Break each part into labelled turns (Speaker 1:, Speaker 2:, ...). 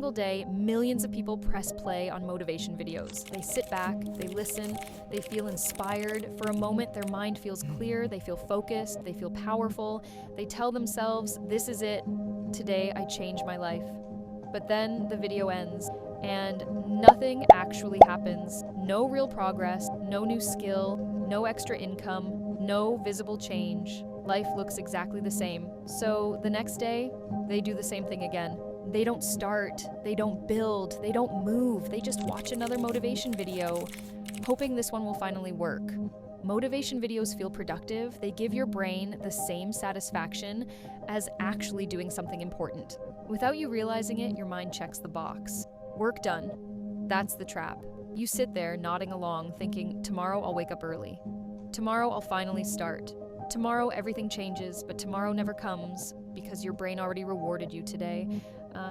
Speaker 1: single day, millions of people press play on motivation videos. They sit back, they listen, they feel inspired. For a moment, their mind feels clear, they feel focused, they feel powerful. They tell themselves, "This is it. Today, I change my life." But then the video ends, and nothing actually happens. No real progress, no new skill, no extra income, no visible change. Life looks exactly the same. So the next day, they do the same thing again. They don't start, they don't build, they don't move, they just watch another motivation video, hoping this one will finally work. Motivation videos feel productive. They give your brain the same satisfaction as actually doing something important. Without you realizing it, your mind checks the box. Work done. That's the trap. You sit there nodding along, thinking, tomorrow I'll wake up early. Tomorrow I'll finally start. Tomorrow everything changes, but tomorrow never comes because your brain already rewarded you today.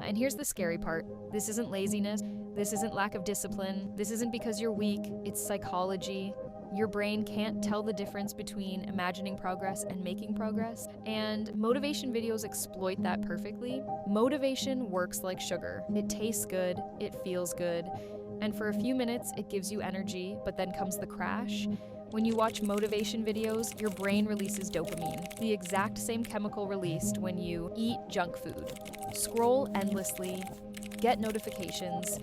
Speaker 1: And here's the scary part. This isn't laziness. This isn't lack of discipline. This isn't because you're weak. It's psychology. Your brain can't tell the difference between imagining progress and making progress, and motivation videos exploit that perfectly. Motivation works like sugar. It tastes good, it feels good, and for a few minutes it gives you energy, but then comes the crash. When you watch motivation videos, your brain releases dopamine, the exact same chemical released when you eat junk food, scroll endlessly, get notifications.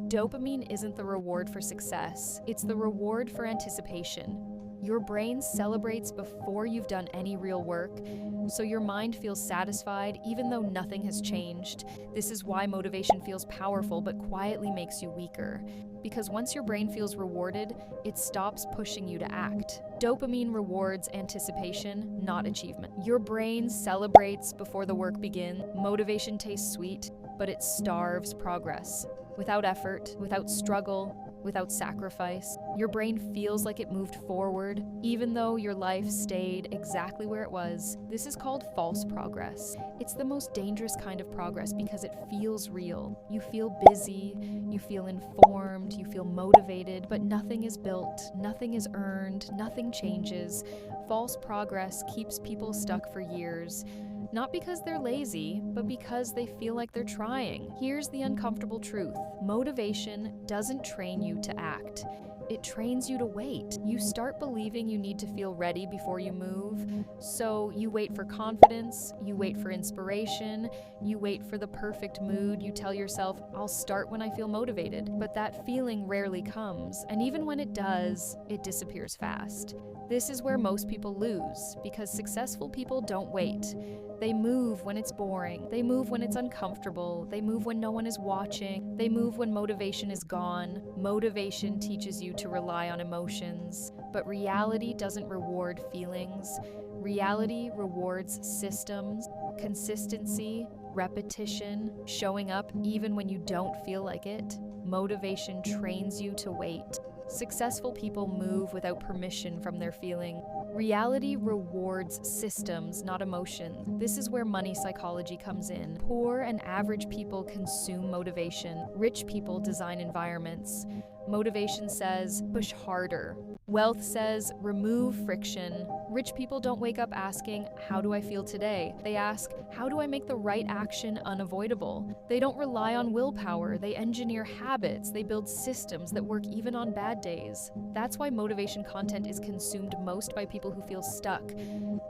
Speaker 1: Dopamine isn't the reward for success, it's the reward for anticipation. Your brain celebrates before you've done any real work, so your mind feels satisfied even though nothing has changed. This is why motivation feels powerful but quietly makes you weaker. Because once your brain feels rewarded, it stops pushing you to act. Dopamine rewards anticipation, not achievement. Your brain celebrates before the work begins. Motivation tastes sweet, but it starves progress. Without effort, without struggle, without sacrifice, your brain feels like it moved forward, even though your life stayed exactly where it was. This is called false progress. It's the most dangerous kind of progress because it feels real. You feel busy, you feel informed, you feel motivated, but nothing is built, nothing is earned, nothing changes. False progress keeps people stuck for years. Not because they're lazy, but because they feel like they're trying. Here's the uncomfortable truth. Motivation doesn't train you to act. It trains you to wait. You start believing you need to feel ready before you move. So you wait for confidence, you wait for inspiration, you wait for the perfect mood. You tell yourself, I'll start when I feel motivated. But that feeling rarely comes. And even when it does, it disappears fast. This is where most people lose, because successful people don't wait. They move when it's boring. They move when it's uncomfortable. They move when no one is watching. They move when motivation is gone. Motivation teaches you to rely on emotions, but reality doesn't reward feelings. Reality rewards systems, consistency, repetition, showing up even when you don't feel like it. Motivation trains you to wait. Successful people move without permission from their feeling. Reality rewards systems, not emotion. This is where money psychology comes in. Poor and average people consume motivation. Rich people design environments. Motivation says, push harder. Wealth says, remove friction. Rich people don't wake up asking, how do I feel today? They ask, how do I make the right action unavoidable? They don't rely on willpower. They engineer habits. They build systems that work even on bad days. That's why motivation content is consumed most by people who feel stuck.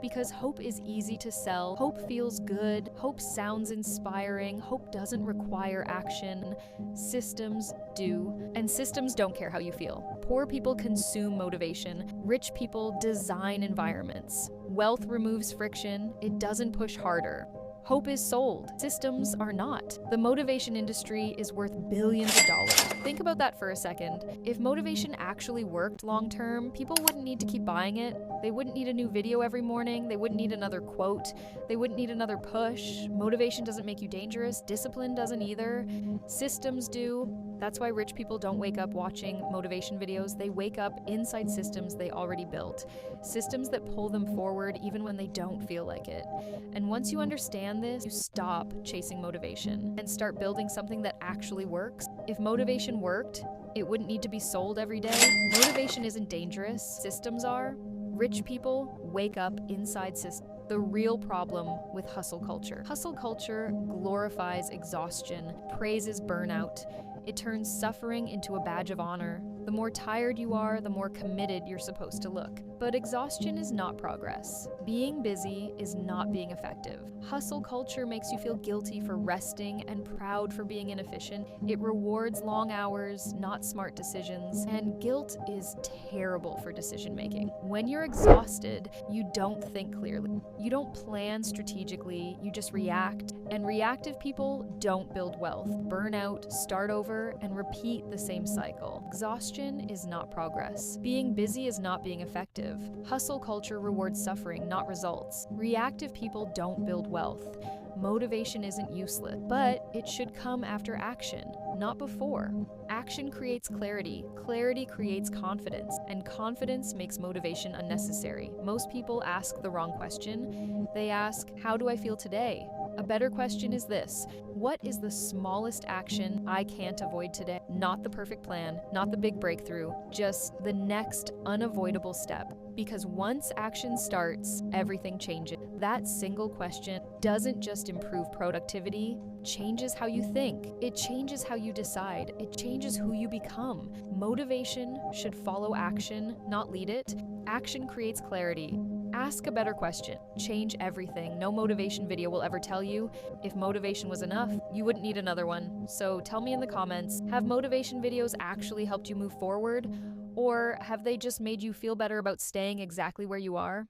Speaker 1: Because hope is easy to sell. Hope feels good. Hope sounds inspiring. Hope doesn't require action. Systems do. And systems don't care how you feel. Poor people consume motivation. Rich people design environments. Wealth removes friction. It doesn't push harder. Hope is sold. Systems are not. The motivation industry is worth billions of dollars. Think about that for a second. If motivation actually worked long-term, people wouldn't need to keep buying it. They wouldn't need a new video every morning. They wouldn't need another quote. They wouldn't need another push. Motivation doesn't make you dangerous. Discipline doesn't either. Systems do. That's why rich people don't wake up watching motivation videos. They wake up inside systems they already built. Systems that pull them forward even when they don't feel like it. And once you understand this, you stop chasing motivation and start building something that actually works. If motivation worked, it wouldn't need to be sold every day. Motivation isn't dangerous. Systems are. Rich people wake up inside systems. the real problem with hustle culture. Hustle culture glorifies exhaustion, praises burnout. It turns suffering into a badge of honor. The more tired you are, the more committed you're supposed to look. But exhaustion is not progress. Being busy is not being effective. Hustle culture makes you feel guilty for resting and proud for being inefficient. It rewards long hours, not smart decisions, and guilt is terrible for decision making. When you're exhausted, you don't think clearly. You don't plan strategically, you just react. And reactive people don't build wealth. Burnout, start over, and repeat the same cycle. Exhaustion is not progress. Being busy is not being effective. Hustle culture rewards suffering, not results. Reactive people don't build wealth. Motivation isn't useless, but it should come after action, not before. Action creates clarity, clarity creates confidence, and confidence makes motivation unnecessary. Most people ask the wrong question. They ask, how do I feel today? A better question is this: what is the smallest action I can't avoid today? Not the perfect plan, not the big breakthrough, just the next unavoidable step. Because once action starts, everything changes. That single question doesn't just improve productivity, changes how you think. It changes how you decide. It changes who you become. Motivation should follow action, not lead it. Action creates clarity. Ask a better question. Change everything. No motivation video will ever tell you. If motivation was enough, you wouldn't need another one. So tell me in the comments, have motivation videos actually helped you move forward? Or have they just made you feel better about staying exactly where you are?